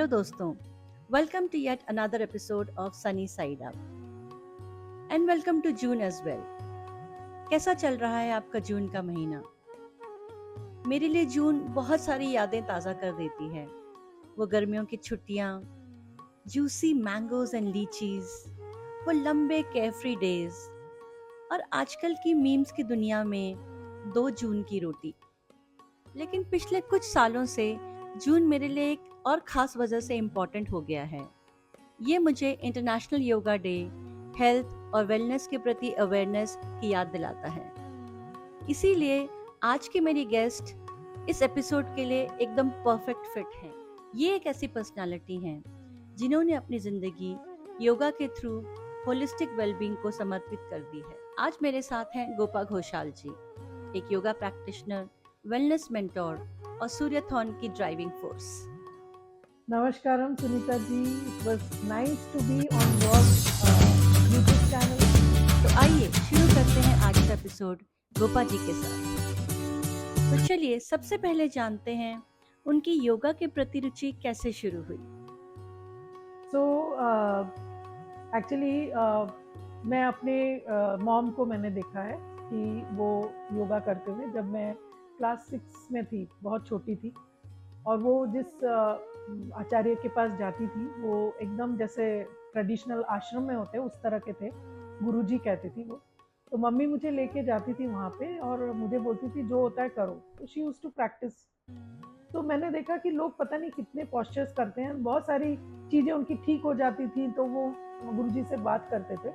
Hello दोस्तों, welcome to yet another episode of Sunny side Up and welcome to June as well. कैसा चल रहा है आपका जून का महीना? मेरे लिए जून बहुत सारी यादें ताज़ा कर देती है। वो गर्मियों की छुट्टियाँ, जूसी मैंगोज एंड लीचीज, वो लंबे केयरफ्री डेज और आजकल की मीम्स की दुनिया में 2 जून की रोटी। लेकिन पिछले कुछ सालों से जून मेरे लिए एक और ख़ास वजह से इम्पॉर्टेंट हो गया है। ये मुझे इंटरनेशनल योगा डे, हेल्थ और वेलनेस के प्रति अवेयरनेस की याद दिलाता है। इसीलिए आज की मेरी गेस्ट इस एपिसोड के लिए एकदम परफेक्ट फिट हैं। ये एक ऐसी पर्सनालिटी हैं जिन्होंने अपनी जिंदगी योगा के थ्रू होलिस्टिक वेलबींग को समर्पित कर दी है। आज मेरे साथ हैं गोपा घोषाल जी, एक योगा प्रैक्टिशनर, वेलनेस मेंटोर और सूर्यथॉन की driving force. Namaskaram, Sunita ji. It was nice to be on your YouTube channel. तो आइए शुरू करते हैं आज का एपिसोड गोपा जी के साथ। तो चलिए सबसे पहले जानते हैं उनकी योगा के प्रति रुचि कैसे शुरू हुई। So, actually, मैं अपने मॉम को मैंने देखा है कि वो योगा करते हुए जब मैं क्लास 6 में थी, बहुत छोटी थी। और वो जिस आचार्य के पास जाती थी वो एकदम जैसे ट्रेडिशनल आश्रम में होते उस तरह के थे, गुरुजी कहती थी वो। तो मम्मी मुझे लेके जाती थी वहाँ पे और मुझे बोलती थी जो होता है करो। तो शी यूज्ड टू प्रैक्टिस। तो मैंने देखा कि लोग पता नहीं कितने पोस्चर्स करते हैं, बहुत सारी चीज़ें उनकी ठीक हो जाती थी तो वो गुरुजी से बात करते थे।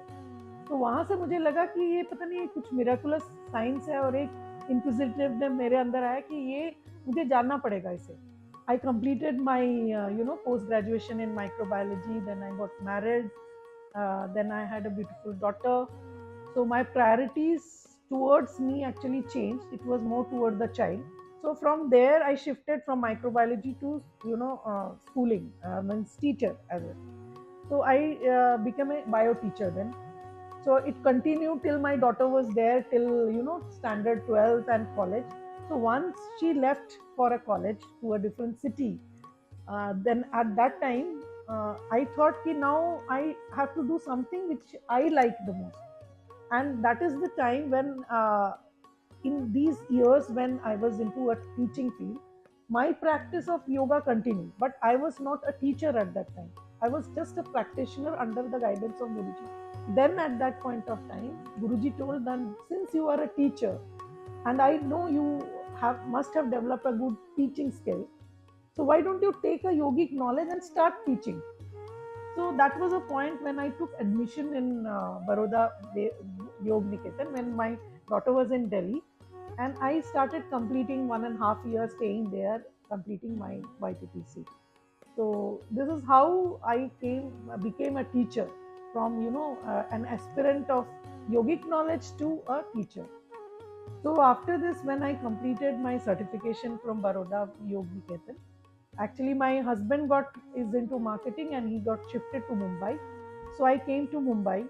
तो वहाँ से मुझे लगा कि ये पता नहीं कुछ मिराकुलस साइंस है और एक इंक्विजिटिवनेस मेरे अंदर आया कि ये मुझे जानना पड़ेगा इसे। I completed my post graduation in microbiology. Then I got married. Then I had a beautiful daughter. So my priorities towards me actually changed. It was more toward the child. So from there I shifted from microbiology to schooling, means teacher as well. So I became a bio teacher then. So it continued till my daughter was there till standard 12th and college. So once she left for a college to a different city, then at that time I thought ki now I have to do something which I like the most. And that is the time when in these years when I was into a teaching field, my practice of yoga continued, but I was not a teacher at that time. I was just a practitioner under the guidance of Guruji. Then at that point of time, Guruji told them, since you are a teacher and I know you must have developed a good teaching skill, so why don't you take a yogic knowledge and start teaching? So that was a point when I took admission in Baroda Yog Niketan when my daughter was in Delhi, and I started completing 1.5 years staying there, completing my YTPC. So this is how I became a teacher from an aspirant of yogic knowledge to a teacher. So after this, when I completed my certification from Baroda Yog Niketan, actually my husband is into marketing and he got shifted to Mumbai. So I came to Mumbai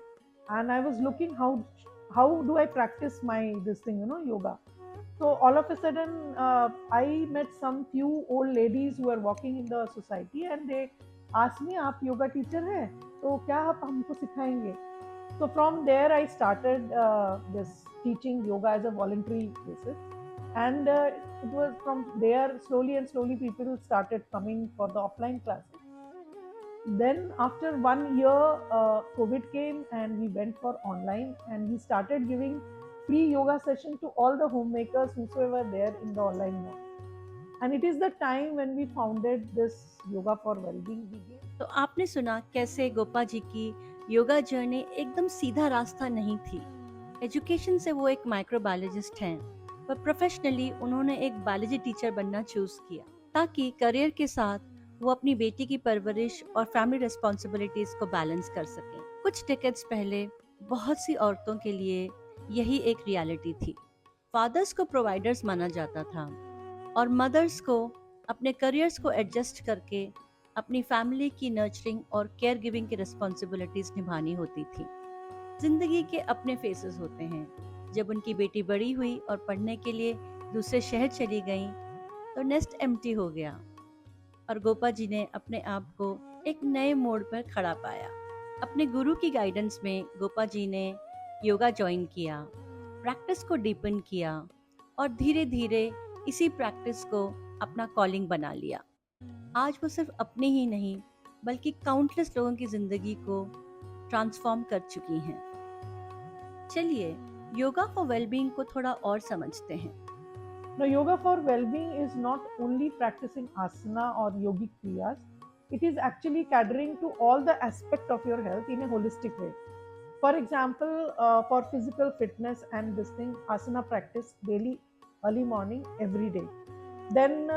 and I was looking how do I practice my this thing, yoga. So all of a sudden, I met some few old ladies who were walking in the society and they asked me, "आप yoga teacher हैं? तो क्या आप हमको सिखाएंगे?" So from there, I started this teaching yoga as a voluntary basis, and it was from there slowly and slowly people started coming for the offline classes. Then after 1 year, COVID came and we went for online, and we started giving free yoga session to all the homemakers whosoever there in the online mode. And it is the time when we founded this Yoga for Wellbeing. We gave तो आपने सुना कैसे गोपा जी की yoga journey एकदम सीधा रास्ता नहीं थी। एजुकेशन से वो एक माइक्रोबायोलॉजिस्ट हैं, पर प्रोफेशनली उन्होंने एक बायोलॉजी टीचर बनना चूज किया ताकि करियर के साथ वो अपनी बेटी की परवरिश और फैमिली रिस्पॉन्सिबिलिटीज को बैलेंस कर सकें। कुछ डिकेड्स पहले बहुत सी औरतों के लिए यही एक रियलिटी थी। फादर्स को प्रोवाइडर्स माना जाता था और मदर्स को अपने करियर्स को एडजस्ट करके अपनी फैमिली की नर्चरिंग और केयर गिविंग की रिस्पॉन्सिबिलिटीज निभानी होती थी। जिंदगी के अपने फेसेस होते हैं। जब उनकी बेटी बड़ी हुई और पढ़ने के लिए दूसरे शहर चली गई तो नेस्ट एम्प्टी हो गया। और गोपा जी ने अपने आप को एक नए मोड़ पर खड़ा पाया। अपने गुरु की गाइडेंस में गोपा जी ने योगा ज्वाइन किया, प्रैक्टिस को डीपन किया और धीरे धीरे इसी प्रैक्टिस को अपना कॉलिंग बना लिया। आज वो सिर्फ अपनी ही नहीं बल्कि काउंटलेस लोगों की जिंदगी को ट्रांसफॉर्म कर चुकी हैं। चलिए योगा फॉर वेलबींग को थोड़ा और समझते हैं। Now, yoga for well-being is not only practicing asana or yogic kriyas, it is actually catering to all the aspect of your health in a holistic way. For example, for physical fitness and this thing, asana practice daily, early morning, every day. Then,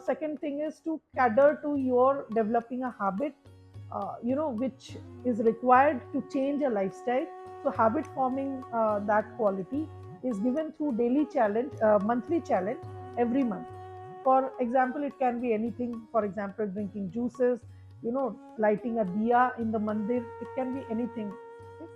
second thing is to cater to your developing a habit, which is required to change a lifestyle. So, habit forming that quality is given through daily challenge, monthly challenge every month. For example, it can be anything. For example, drinking juices, lighting a diya in the mandir. It can be anything. Okay?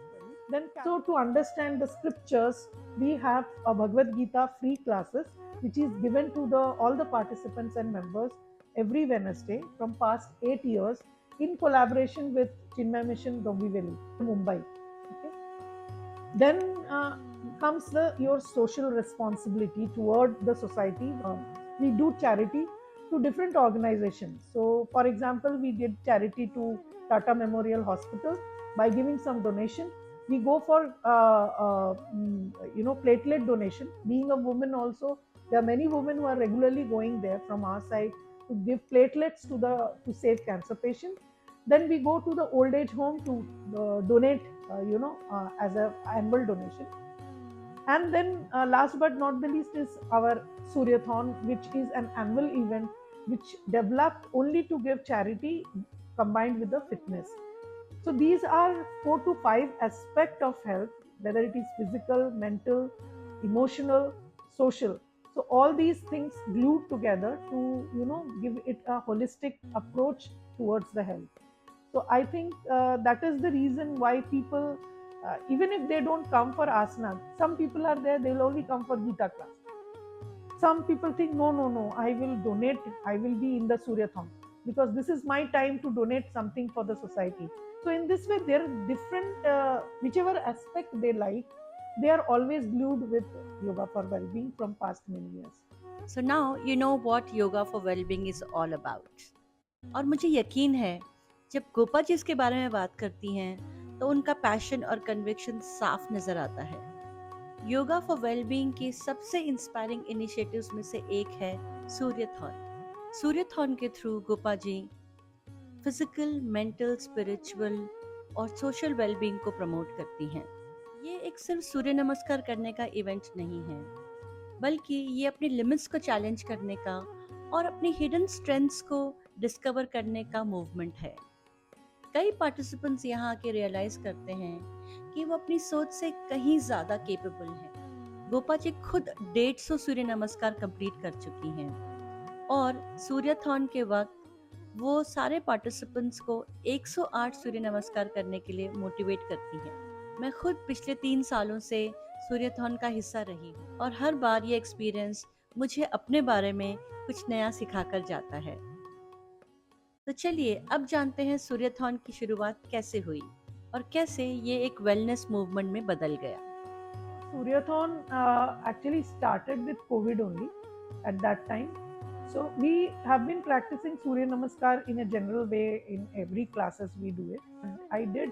Then, so to understand the scriptures, we have a Bhagavad Gita free classes, which is given to the all the participants and members every Wednesday from past 8 years in collaboration with Chinmay Mission Dombivli, Mumbai. Okay? Then comes your social responsibility toward the society. We do charity to different organizations. So, for example, we did charity to Tata Memorial Hospital by giving some donation. We go for platelet donation. Being a woman, also there are many women who are regularly going there from our side to give platelets to save cancer patients. Then we go to the old age home to donate, as a annual donation. And then last but not the least is our Suryathon, which is an annual event which developed only to give charity combined with the fitness. So these are 4 to 5 aspects of health, whether it is physical, mental, emotional, social. So all these things glued together to give it a holistic approach towards the health. So I think that is the reason why people, even if they don't come for asana, some people are there, they'll only come for Gita class. Some people think, no, no, no, I will donate, I will be in the Suryathon because this is my time to donate something for the society. So in this way, there are different, whichever aspect they like, they are always glued with yoga for well-being from past many years. So now you know what yoga for well-being is all about. और मुझे यकीन है जब गोपा जी इसके बारे में बात करती हैं तो उनका पैशन और कन्विक्शन साफ नजर आता है। योगा फॉर वेलबींग के सबसे इंस्पायरिंग इनिशिएटिव्स में से एक है सूर्यथॉन। सूर्यथॉन के थ्रू गोपा जी फिजिकल, मेंटल, स्पिरिचुअल और सोशल वेलबींग को प्रमोट करती हैं। ये एक सिर्फ सूर्य नमस्कार करने का इवेंट नहीं है, बल्कि ये अपनी लिमिट्स को चैलेंज करने का और अपनी हिडन स्ट्रेंथ्स को डिस्कवर करने का मूवमेंट है। कई पार्टिसिपेंट्स यहाँ आके रियलाइज करते हैं कि वो अपनी सोच से कहीं ज्यादा केपेबल हैं। गोपा जी खुद 150 सूर्य नमस्कार कंप्लीट कर चुकी हैं और सूर्यथॉन के वक्त वो सारे पार्टिसिपेंट्स को 108 सूर्य नमस्कार करने के लिए मोटिवेट करती हैं। मैं खुद पिछले 3 सालों से सूर्यथॉन का हिस्सा रही हूँ और हर बार ये एक्सपीरियंस मुझे अपने बारे में कुछ नया सिखाकर जाता है। तो चलिए अब जानते हैं सूर्यथॉन की शुरुआत कैसे हुई और कैसे ये एक वेलनेस मूवमेंट में बदल गया। Suryathon actually started with COVID only at that time. So we have been practicing Surya Namaskar in a general way in every classes we do it. And I did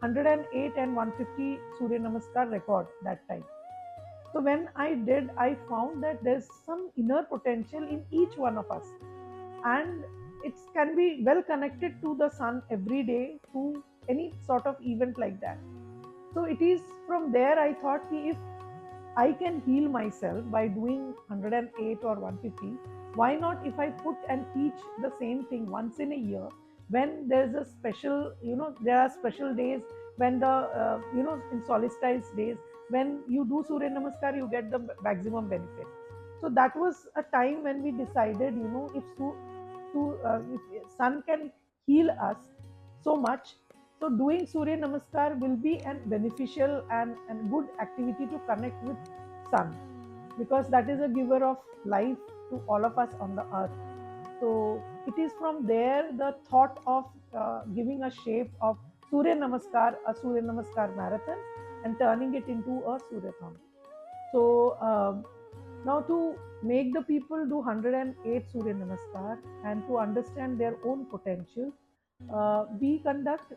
108 and 150 Surya Namaskar record that time. So when I did, I found that there's some inner potential in each one of us, and it can be well connected to the sun every day to any sort of event like that. So it is from there I thought ki if I can heal myself by doing 108 or 150, why not if I put and teach the same thing once in a year when there's a special, there are special days when the, in solstice days, when you do Surya Namaskar, you get the maximum benefit. So that was a time when we decided, if sun can heal us so much, so doing Surya Namaskar will be an beneficial and good activity to connect with sun, because that is a giver of life to all of us on the earth. So it is from there the thought of giving a shape of Surya Namaskar, a Surya Namaskar marathon, and turning it into a Suryathon. So now to make the people do 108 Surya Namaskar and to understand their own potential, we conduct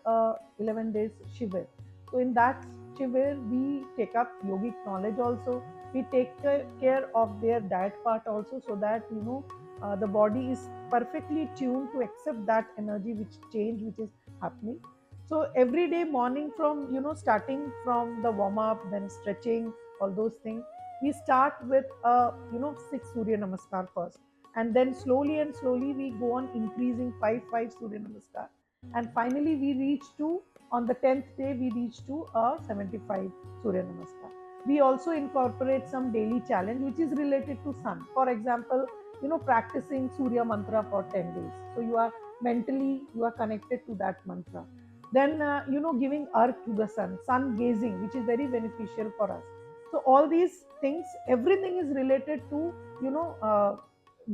11 days Shivir. So in that Shivir, we take up yogic knowledge also. We take care of their diet part also, so that the body is perfectly tuned to accept that energy which change which is happening. So every day morning, from starting from the warm up, then stretching, all those things, we start with 6 Surya Namaskar first, and then slowly and slowly we go on increasing 5 Surya Namaskar, and finally we reach to, on the 10th day we reach to a 75 Surya Namaskar. We also incorporate some daily challenge which is related to sun. For example, practicing Surya mantra for 10 days, so you are mentally, you are connected to that mantra. Then giving earth to the sun gazing, which is very beneficial for us. So all these things, everything is related to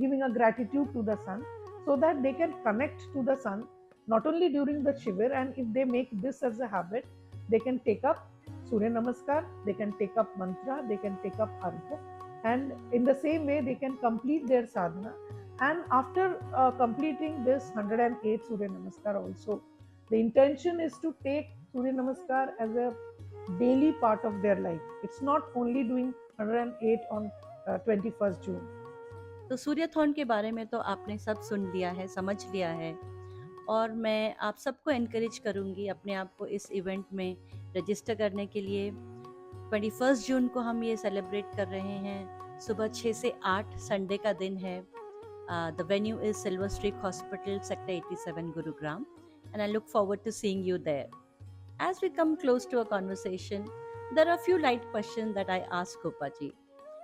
giving a gratitude to the sun, so that they can connect to the sun not only during the Shivir, and if they make this as a habit, they can take up Surya Namaskar, they can take up mantra, they can take up Artha, and in the same way they can complete their sadhana. And after completing this 108 Surya Namaskar also, the intention is to take Surya Namaskar as a daily part of their life. It's not only doing 108 on 21st June. तो सूर्यथॉन के बारे में तो आपने सब सुन लिया है, समझ लिया है, और मैं आप सबको एनकरेज करूँगी अपने आप को इस इवेंट में रजिस्टर करने के लिए। 21 जून को हम ये सेलिब्रेट कर रहे हैं, सुबह 6 से 8, संडे का दिन है। The venue is silver streak hospital, sector 87, Gurugram, and I look forward to seeing you there. As we come close to a conversation, there are a few light questions that I ask Gopa ji.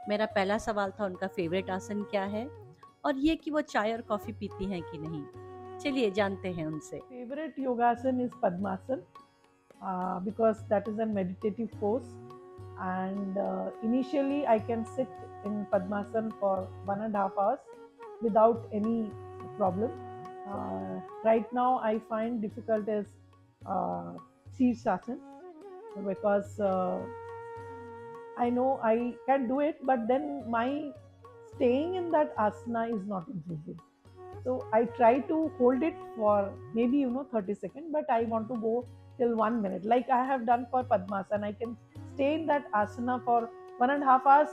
मेरा पहला सवाल था उनका favourite आसन क्या है, और ये कि वो चाय और कॉफी पीती हैं कि नहीं। चलिए जानते हैं उनसे। Favorite yogasan is Padmasan, because that is a meditative pose, and initially I can sit in Padmasan for 1.5 hours without any problem. Right now I find difficult is Sirsasana, because I know I can do it, but then my staying in that asana is not increasing. So I try to hold it for maybe 30 seconds, but I want to go till 1 minute. Like I have done for Padmasana, I can stay in that asana for 1.5 hours,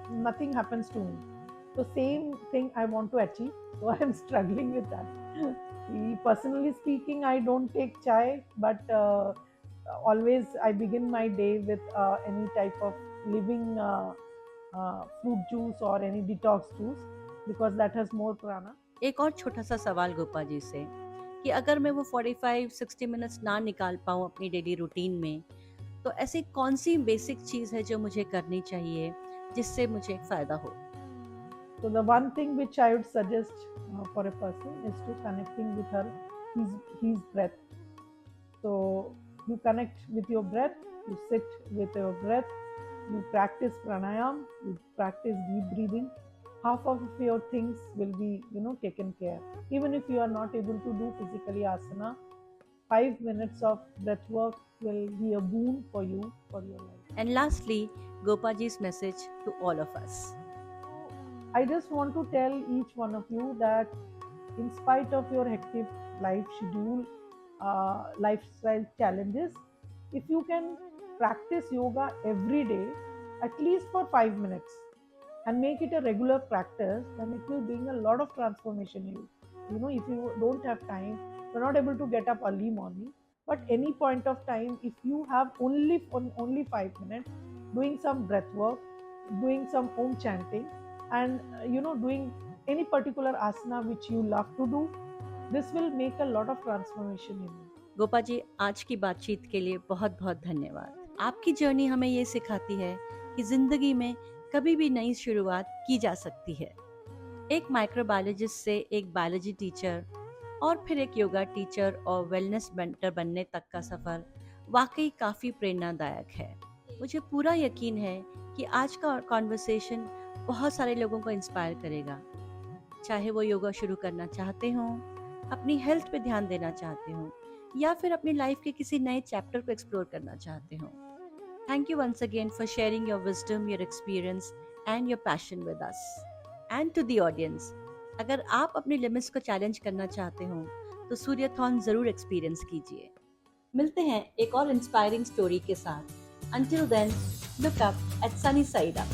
nothing happens to me. So same thing I want to achieve. So I am struggling with that. Personally speaking, I don't take chai, but always I begin my day with any type of living fruit juice or any detox juice, because that has more prana. एक और छोटा सा सवाल गोपा जी से, कि अगर मैं वो 45-60 मिनट्स ना निकाल पाऊँ अपनी डेली रूटीन में, तो ऐसी कौन सी बेसिक चीज़ है जो मुझे करनी चाहिए जिससे मुझे फ़ायदा हो। So the one thing which I would suggest for a person is to connecting with his breath. So you connect with your breath, you sit with your breath, you practice pranayam, you practice deep breathing. Half of your things will be taken care. Even if you are not able to do physically asana, 5 minutes of breath work will be a boon for you for your life. And lastly, Gopaji's message to all of us. I just want to tell each one of you that in spite of your hectic life schedule, lifestyle challenges, if you can practice yoga every day, at least for 5 minutes, and make it a regular practice, then it will bring a lot of transformation in you. If you don't have time, you're not able to get up early morning, but any point of time, if you have only 5 minutes, doing some breath work, doing some om chanting, and doing any particular asana which you love to do, this will make a lot of transformation in you. Gopa जी, आज की बातचीत के लिए बहुत बहुत धन्यवाद। आपकी journey हमें ये सिखाती है कि जिंदगी में कभी भी नई शुरुआत की जा सकती है। एक माइक्रोबायोलॉजिस्ट से एक बायोलॉजी टीचर, और फिर एक योगा टीचर और वेलनेस मेंटर बनने तक का सफ़र वाकई काफ़ी प्रेरणादायक है। मुझे पूरा यकीन है कि आज का कॉन्वर्सेशन बहुत सारे लोगों को इंस्पायर करेगा। चाहे वो योगा शुरू करना चाहते हों, अपनी हेल्थ पे ध्यान देना चाहते हों, या फिर अपनी लाइफ के किसी नए चैप्टर को एक्सप्लोर करना चाहते हों। Thank you once again for sharing your wisdom, your experience and your passion with us. And to the audience, अगर आप अपनी लिमिट्स को चैलेंज करना चाहते हो तो सूर्यथॉन ज़रूर एक्सपीरियंस कीजिए। मिलते हैं एक और इंस्पायरिंग स्टोरी के साथ। Until then, look up at sunny side up.